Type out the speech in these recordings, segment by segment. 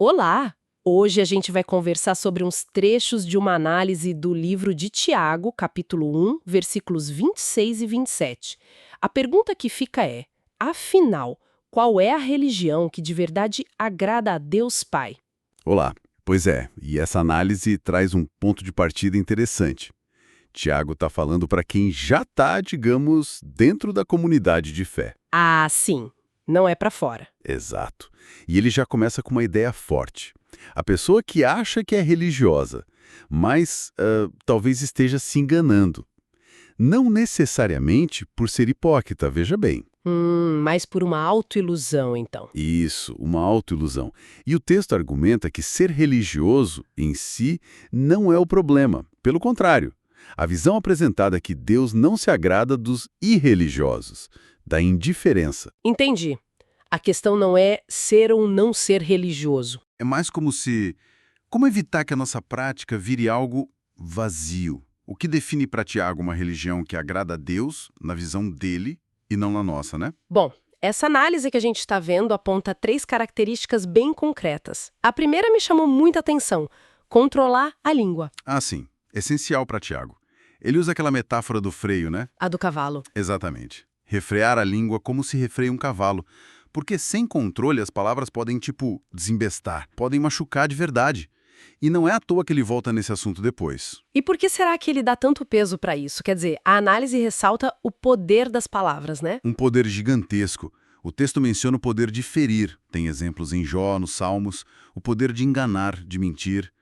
Olá! Hoje a gente vai conversar sobre uns trechos de uma análise do livro de Tiago, capítulo 1, versículos 26 e 27. A pergunta que fica é: afinal, qual é a religião que de verdade agrada a Deus Pai? Olá. Pois é, e essa análise traz um ponto de partida interessante. Tiago está falando para quem já está, digamos, dentro da comunidade de fé. Ah, sim, não é pra fora. Exato. E ele já começa com uma ideia forte. A pessoa que acha que é religiosa, mas talvez esteja se enganando. Não necessariamente por ser hipócrita, veja bem. Mais por uma autoilusão, então. Isso, uma autoilusão. E o texto argumenta que ser religioso em si não é o problema. Pelo contrário, a visão apresentada é que Deus não se agrada dos irreligiosos, da indiferença. Entendi. A questão não é ser ou não ser religioso. É mais como evitar que a nossa prática vire algo vazio. O que define para Tiago uma religião que agrada a Deus, na visão dele, e não na nossa, né? Bom, essa análise que a gente está vendo aponta três características bem concretas. A primeira me chamou muita atenção: controlar a língua, Ah, sim. Essencial para Tiago. Ele usa aquela metáfora do freio, né? a do cavalo. Exatamente. Refrear a língua como se refreia um cavalo. Porque sem controle as palavras podem, desembestar, podem machucar de verdade. E não é à toa que ele volta nesse assunto depois. E por que será que ele dá tanto peso para isso? Quer dizer, a análise ressalta o poder das palavras, né? Um poder gigantesco. O texto menciona o poder de ferir. Tem exemplos em Jó, nos Salmos. O poder de enganar, de mentir.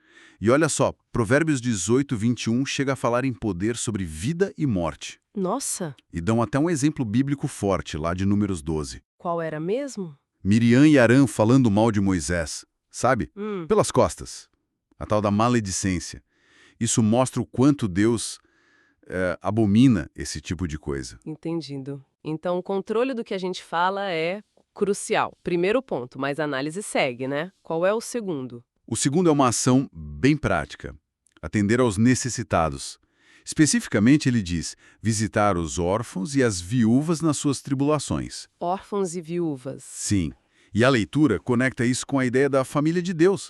E olha só, Provérbios 18, 21 chega a falar em poder sobre vida e morte. Nossa, E dão até um exemplo bíblico forte, lá de Números 12. qual era mesmo? Miriam e Arã falando mal de Moisés, sabe? Hum, Pelas costas. A tal da maledicência. Isso mostra o quanto Deus abomina esse tipo de coisa. entendido. Então, o controle do que a gente fala é crucial. Primeiro ponto, mas a análise segue, né? Qual é o segundo? O segundo é uma ação bem prática. Atender aos necessitados. Especificamente, ele diz, visitar os órfãos e as viúvas nas suas tribulações. Órfãos e viúvas. Sim. E a leitura conecta isso com a ideia da família de Deus.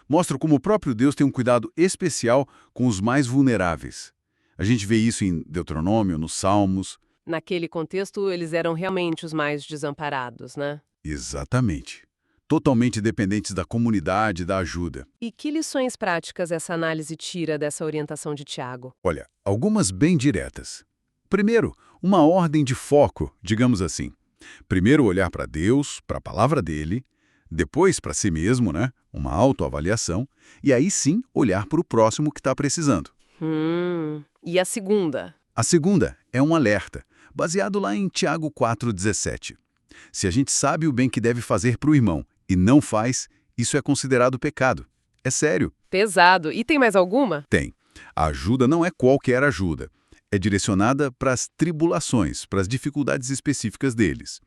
Mostra como o próprio Deus tem um cuidado especial com os mais vulneráveis. A gente vê isso em Deuteronômio, nos Salmos. Naquele contexto, eles eram realmente os mais desamparados, né? Exatamente. Totalmente dependentes da comunidade e da ajuda. E que lições práticas essa análise tira dessa orientação de Tiago? Olha, algumas bem diretas. Primeiro, uma ordem de foco, digamos assim. Primeiro olhar para Deus, para a palavra dele, depois para si mesmo, né? Uma autoavaliação, e aí sim olhar para o próximo que está precisando. E a segunda? A segunda é um alerta, baseado lá em Tiago 4,17. Se a gente sabe o bem que deve fazer para o irmão e não faz, isso é considerado pecado. É sério. Pesado. E tem mais alguma? Tem. A ajuda não é qualquer ajuda. É direcionada para as tribulações, para as dificuldades específicas deles.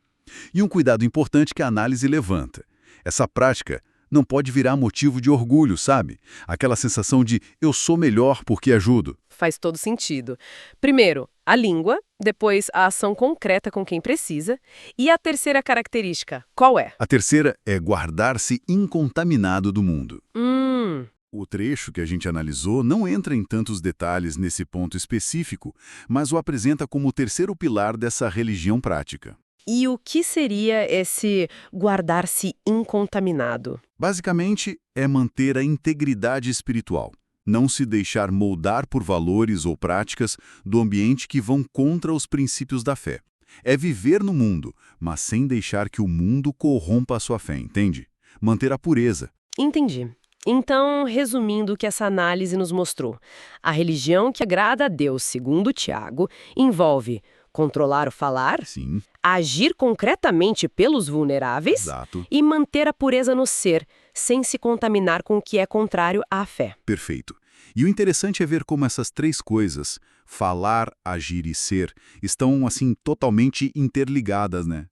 E um cuidado importante que a análise levanta. Essa prática não pode virar motivo de orgulho, sabe? Aquela sensação de eu sou melhor porque ajudo. Faz todo sentido. Primeiro, a língua, depois a ação concreta com quem precisa, e a terceira característica, qual é? A terceira é guardar-se incontaminado do mundo. Hum, O trecho que a gente analisou não entra em tantos detalhes nesse ponto específico, mas o apresenta como o terceiro pilar dessa religião prática. e o que seria esse guardar-se incontaminado? Basicamente, é manter a integridade espiritual, não se deixar moldar por valores ou práticas do ambiente que vão contra os princípios da fé. É viver no mundo, mas sem deixar que o mundo corrompa a sua fé, entende? Manter a pureza. Entendi. Então, resumindo o que essa análise nos mostrou, a religião que agrada a Deus, segundo Tiago, envolve controlar o falar, Sim, agir concretamente pelos vulneráveis exato, e manter a pureza no ser, sem se contaminar com o que é contrário à fé. perfeito. E o interessante é ver como essas três coisas, falar, agir e ser, estão, assim, totalmente interligadas, né?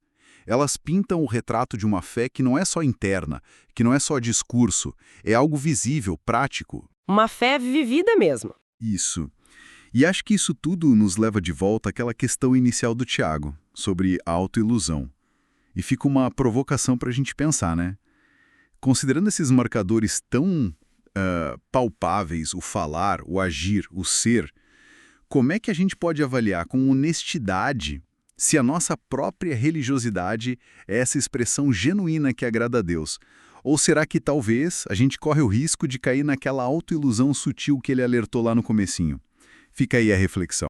Elas pintam o retrato de uma fé que não é só interna, que não é só discurso, é algo visível, prático. Uma fé vivida mesmo. Isso. E acho que isso tudo nos leva de volta àquela questão inicial do Tiago, sobre a autoilusão. E fica uma provocação para a gente pensar, né? Considerando esses marcadores tão palpáveis, o falar, o agir, o ser, como é que a gente pode avaliar com honestidade se a nossa própria religiosidade é essa expressão genuína que agrada a Deus? Ou será que talvez a gente corre o risco de cair naquela autoilusão sutil que ele alertou lá no comecinho? Fica aí a reflexão.